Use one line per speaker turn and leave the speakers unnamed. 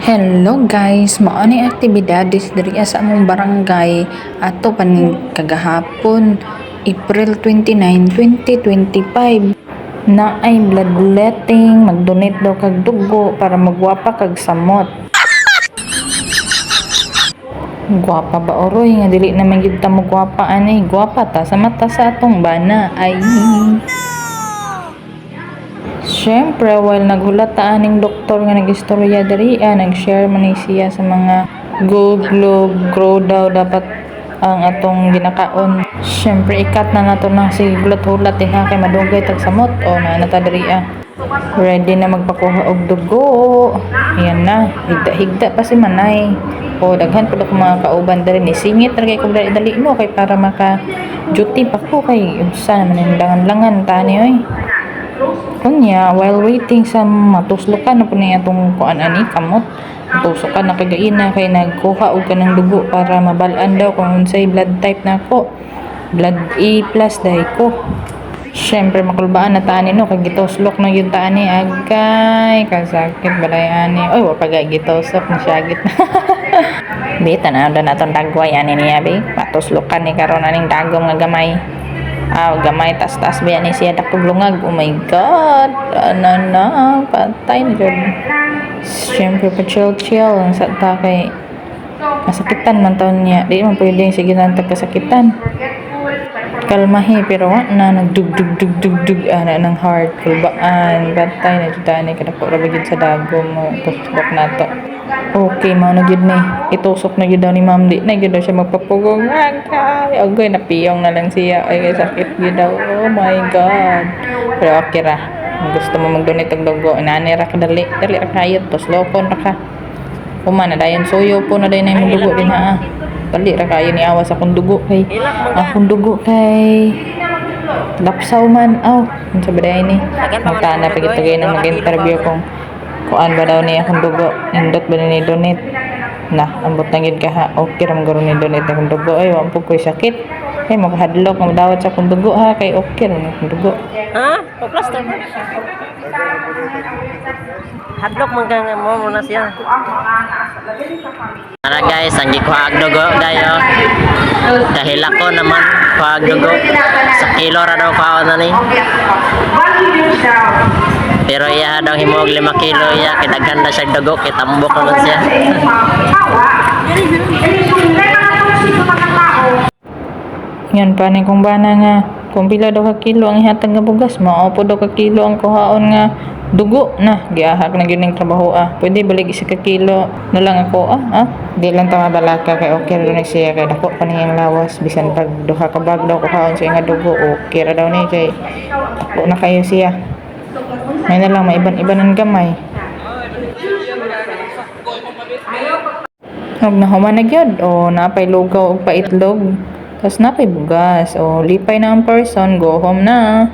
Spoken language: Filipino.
Hello guys, mao ni aktibidades diri sa among barangay ato paning kagahapon, April 29, 2025. Na ay bloodletting, mag-donate daw kag dugo para magwapa kag samot. Gwapa ba oroy nga dili na gyud ta mo gwapa ani, gwapa ta sa mata sa atong bana ay. Siyempre, while naghulat ta aning doktor nga nag-istorya diri, nag-share man ni siya sa mga Gold Globe, grow daw dapat ang atong ginakaon. Siyempre, ikat na nato na si gulat-hulat din ha, kay madugay tag samot o na nata diri. Ready na magpakuha og dugo. Ayan na, higda-higda pa si Manay. O daghan pud ako mga kauban diri ni singit ra kay kog dali mo kay para maka duty pa ko kay unsa man ang langan-langan tani oy. Kunya, while waiting sa matuslokan na po niya itong kuan ani kamot, matusukan na kagaina kay nagkuha og kanang dugo para mabalaan daw kung unsay blood type na ko. Blood A plus dahi ko. Siyempre makulbaan na tani no kay gituslok na yung tani agay kasakit balay ani. Oy wa pagay gituslok na syagit. Bita na natong dagway ani niya be. Matuslokan ni karon aning dagom nga gamay. Gamay tas-tas ba ni siya dakog lungag. Oh my god, patay na dyan. Siyempre pa chill ang sa kay masakitan man taon niya, di man pwedeng sige na kasakitan, kalmahi pero na nagdug ana ng heart kulbaan patay na dyan kada po rabagid sa dagom mo tusok na to. Okay, mao na gyud ni. Itusok na gyud daw ni ma'am, di na gyud daw siya magpapugong. Agay napiyong na lang siya. Ay sakit gyud daw. Oh my god. Pero okay ra. Kung gusto mo mag-donate og dugo, inani ra ka dali ra kayo tos lokon ra ka. Kuma na dayon suyo po na dayon imong dugo din ha. Dali ra kayo ni awas akong dugo kay lapsaw man. Unsa ba dayon ni? Magtana pagitagay na mag-interview kung kuan ba daw niya akong dugo, indot ba ni donate na ambot na gid ka ha. Okay ram garo ni donate akong dugo ay wa po ko'y sakit kay makahadlok mo dawat sa akong dugo ha kay okay ram akong dugo
Plaster hadlok man ka mo na siya. Ara guys, ang gikuha og dugo dayo kahila ko naman kuha og dugo sa kilo ra daw kaon na ni. Pero iya daw himog 5 kilo iya kay daghan na siya dugo kay tambok naman siya.
Yan pa ni kung bana nga kung pila daw ka kilo ang ihatag nga bugas, mao po daw ka kilo ang kuhaon nga dugo na giahak na gyud ning trabaho pwede balik 1 ka kilo na lang ako di lang ta mabalaka kay okay ra ni siya kay dako pa niyang lawas bisan pag duha ka bag daw kuhaon siya nga dugo okay ra daw ni kay dako na kayo siya. May na lang maiban-iban ng gamay. Huwag na human na gyud napay lugaw og paitlog. Tas napay bugas lipay na ang person, go home na.